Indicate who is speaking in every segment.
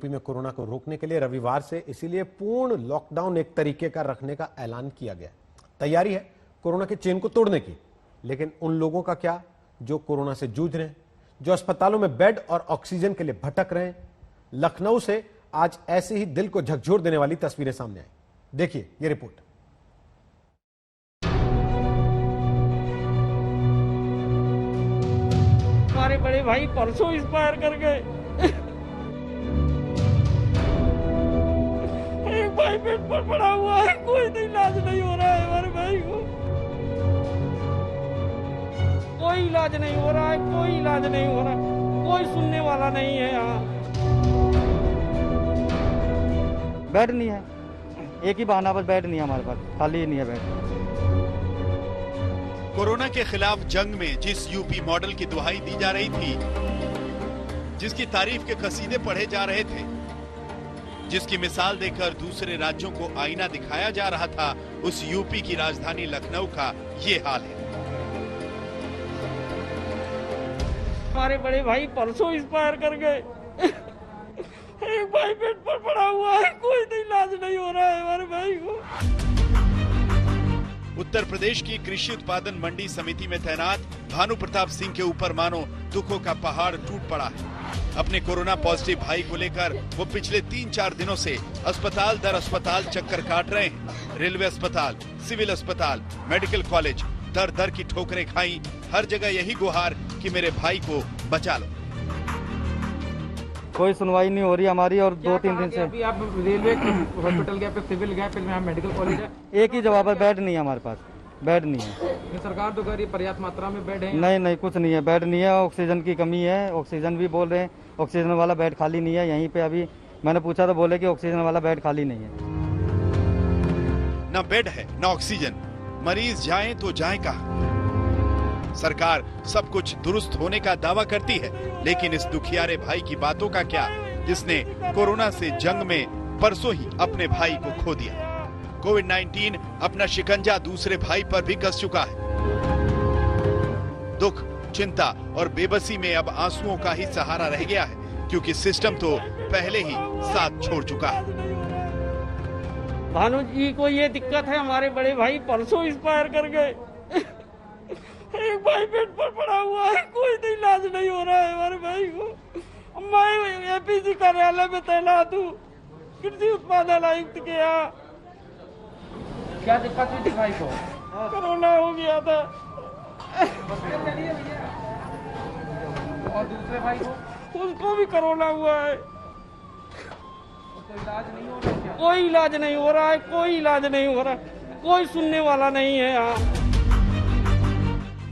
Speaker 1: UP में corona को रोकने के लिए रविवार से इसीलिए पूर्ण लॉकडाउन एक तरीके का रखने का ऐलान किया गया। तैयारी है कोरोना के चेन को तोड़ने की, लेकिन उन लोगों का क्या जो कोरोना से जूझ रहे हैं, जो अस्पतालों में बेड और ऑक्सीजन के लिए भटक रहे हैं। लखनऊ से आज ऐसी ही दिल को झकझोर देने वाली तस्वीरें सामने आई। देखिए ये रिपोर्ट।
Speaker 2: हमारे बड़े भाई परसों एक्सपायर कर गए। एक भाई बेड पर पड़ा हुआ है, कोई इलाज नहीं हो रहा है हमारे भाई को, कोई इलाज नहीं हो रहा है, कोई इलाज नहीं हो रहा, कोई सुनने वाला नहीं है। यहाँ
Speaker 3: बेड नहीं है, एक ही बहाना बस बेड नहीं है हमारे पास, खाली नहीं है बेड।
Speaker 4: कोरोना के खिलाफ जंग में जिस यूपी मॉडल की दुहाई दी जा रही थी, जिसकी तारीफ के कसीदे पढ़े जा रहे थे, जिसकी मिसाल देकर दूसरे राज्यों को आईना दिखाया जा रहा था, उस यूपी की राजधानी लखनऊ का ये हाल है।
Speaker 2: हमारे बड़े भाई परसों एक्सपायर कर गए। एक भाई बेड पर पड़ा हुआ है, कोई इलाज नहीं हो रहा है हमारे भाई को।
Speaker 4: उत्तर प्रदेश की कृषि उत्पादन मंडी समिति में तैनात भानु प्रताप सिंह के ऊपर मानो दुखों का पहाड़ टूट पड़ा है। अपने कोरोना पॉजिटिव भाई को लेकर वो पिछले 3-4 दिनों से अस्पताल दर अस्पताल चक्कर काट रहे हैं। रेलवे अस्पताल, सिविल अस्पताल, मेडिकल कॉलेज, दर दर की ठोकरें खाई, हर जगह यही गुहार कि मेरे भाई को बचा लो।
Speaker 3: कोई सुनवाई नहीं हो रही हमारी, और 2-3 दिन से
Speaker 5: अभी आप रेलवे हॉस्पिटल गए, फिर सिविल गए, फिर यहाँ मेडिकल कॉलेज है,
Speaker 3: एक ही जवाब है, बेड नहीं है हमारे पास, बेड नहीं है।
Speaker 5: सरकार तो कह रही है पर्याप्त मात्रा में बेड है।
Speaker 3: नहीं, कुछ नहीं है, बेड नहीं है। ऑक्सीजन की कमी है, ऑक्सीजन भी बोल रहे हैं, ऑक्सीजन वाला बेड खाली नहीं है। यहीं पे अभी मैंने पूछा तो बोले कि ऑक्सीजन वाला बेड खाली नहीं है।
Speaker 4: न बेड है न ऑक्सीजन, मरीज जाएं तो जाएं कहाँ? सरकार सब कुछ दुरुस्त होने का दावा करती है, लेकिन इस दुखियारे भाई की बातों का क्या, जिसने कोरोना से जंग में परसों ही अपने भाई को खो दिया। कोविड-19 अपना शिकंजा दूसरे भाई पर भी कस चुका है। दुख, चिंता और बेबसी में अब आंसुओं का ही सहारा रह गया है, क्योंकि सिस्टम तो पहले ही साथ छोड़ चुका है।
Speaker 2: भानु जी को ये दिक्कत है, हमारे बड़े भाई परसों एक्सपायर कर गए। एक भाई बेड पर पड़ा हुआ है, कोई इलाज नहीं हो रहा है हमारे भाई को। मैं एपीसी कार्यालय में तैनात हूँ, कृषि उत्पादन आयुक्त के यहाँ।
Speaker 5: क्या दिक्कत हुई थी भाई को?
Speaker 2: कोरोना हो गया था।
Speaker 5: और दूसरे भाई को?
Speaker 2: उसको भी कोरोना हुआ है।
Speaker 5: तो इलाज नहीं हो रहा क्या?
Speaker 2: कोई इलाज नहीं हो रहा है, कोई इलाज नहीं हो रहा, कोई सुनने वाला नहीं है यहाँ।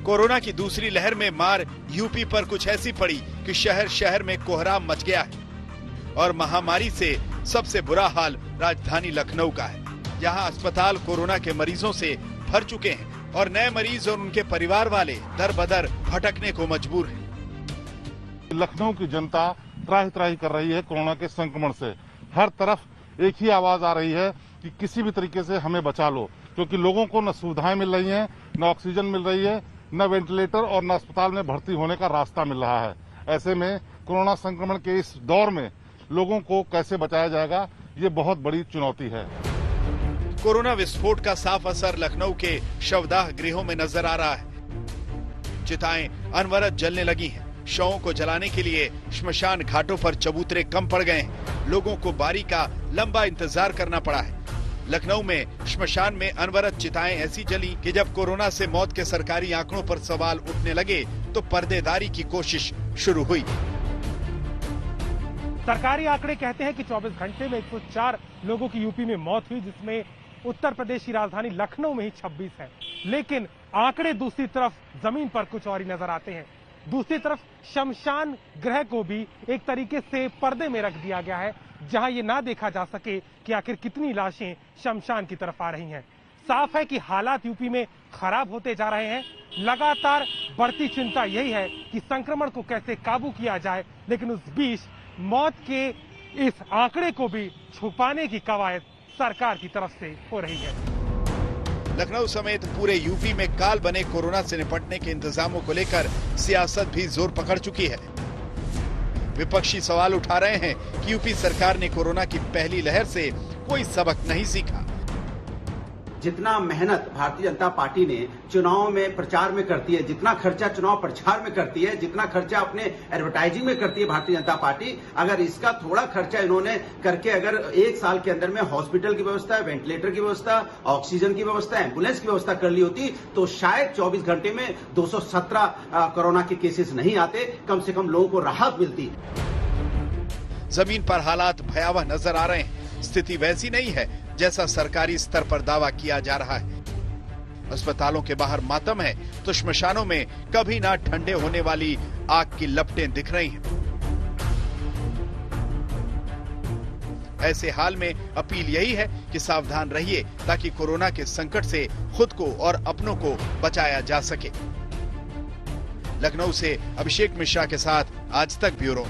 Speaker 4: कोरोना की दूसरी लहर में मार यूपी पर कुछ ऐसी पड़ी कि शहर शहर में कोहराम मच गया है। और महामारी से सबसे बुरा हाल राजधानी लखनऊ का है, जहां अस्पताल कोरोना के मरीजों से भर चुके हैं और नए मरीज और उनके परिवार वाले दर बदर भटकने को मजबूर हैं।
Speaker 6: लखनऊ की जनता त्राही त्राही कर रही है कोरोना के संक्रमण से। हर तरफ एक ही आवाज आ रही है कि किसी भी तरीके से हमें बचा लो, क्योंकि लोगों को न सुविधाएं मिल रही हैं, न ऑक्सीजन मिल रही है, न वेंटिलेटर और न अस्पताल में भर्ती होने का रास्ता मिल रहा है। ऐसे में कोरोना संक्रमण के इस दौर में लोगों को कैसे बचाया जाएगा, ये बहुत बड़ी चुनौती है।
Speaker 4: कोरोना विस्फोट का साफ असर लखनऊ के शवदाह गृहों में नजर आ रहा है। चिताएं अनवरत जलने लगी हैं। शवों को जलाने के लिए श्मशान घाटों पर चबूतरे कम पड़ गए हैं। लोगों को बारी का लंबा इंतजार करना पड़ा है। लखनऊ में श्मशान में अनवरत चिताएं ऐसी जली कि जब कोरोना से मौत के सरकारी आंकड़ों पर सवाल उठने लगे तो पर्देदारी की कोशिश शुरू हुई।
Speaker 7: सरकारी आंकड़े कहते हैं कि 24 घंटे में 104 लोगों की यूपी में मौत हुई, जिसमें उत्तर प्रदेश की राजधानी लखनऊ में ही 26 है। लेकिन आंकड़े दूसरी तरफ जमीन पर कुछ और ही नजर आते हैं। दूसरी तरफ शमशान गृह को भी एक तरीके से पर्दे में रख दिया गया है, जहां ये ना देखा जा सके कि आखिर कितनी लाशें शमशान की तरफ आ रही हैं। साफ है कि हालात यूपी में खराब होते जा रहे हैं। लगातार बढ़ती चिंता यही है कि संक्रमण को कैसे काबू किया जाए, लेकिन उस बीच मौत के इस आंकड़े को भी छुपाने की कवायद सरकार की तरफ से हो रही है।
Speaker 4: लखनऊ समेत पूरे यूपी में काल बने कोरोना से निपटने के इंतजामों को लेकर सियासत भी जोर पकड़ चुकी है। विपक्षी सवाल उठा रहे हैं कि यूपी सरकार ने कोरोना की पहली लहर से कोई सबक नहीं सीखा।
Speaker 8: जितना मेहनत भारतीय जनता पार्टी ने चुनाव में प्रचार में करती है, जितना खर्चा चुनाव प्रचार में करती है, जितना खर्चा अपने एडवर्टाइजिंग में करती है भारतीय जनता पार्टी, अगर इसका थोड़ा खर्चा इन्होंने करके अगर 1 साल के अंदर में हॉस्पिटल की व्यवस्था, वेंटिलेटर की व्यवस्था, ऑक्सीजन की व्यवस्था, एम्बुलेंस की व्यवस्था कर ली होती तो शायद 24 घंटे में 217 कोरोना के केसेस नहीं आते, कम से कम लोगों को राहत मिलती।
Speaker 4: जमीन पर हालात भयावह नजर आ रहे हैं। स्थिति वैसी नहीं है जैसा सरकारी स्तर पर दावा किया जा रहा है। अस्पतालों के बाहर मातम है तो श्मशानों में कभी ना ठंडे होने वाली आग की लपटें दिख रही हैं। ऐसे हाल में अपील यही है कि सावधान रहिए ताकि कोरोना के संकट से खुद को और अपनों को बचाया जा सके। लखनऊ से अभिषेक मिश्रा के साथ आज तक ब्यूरो।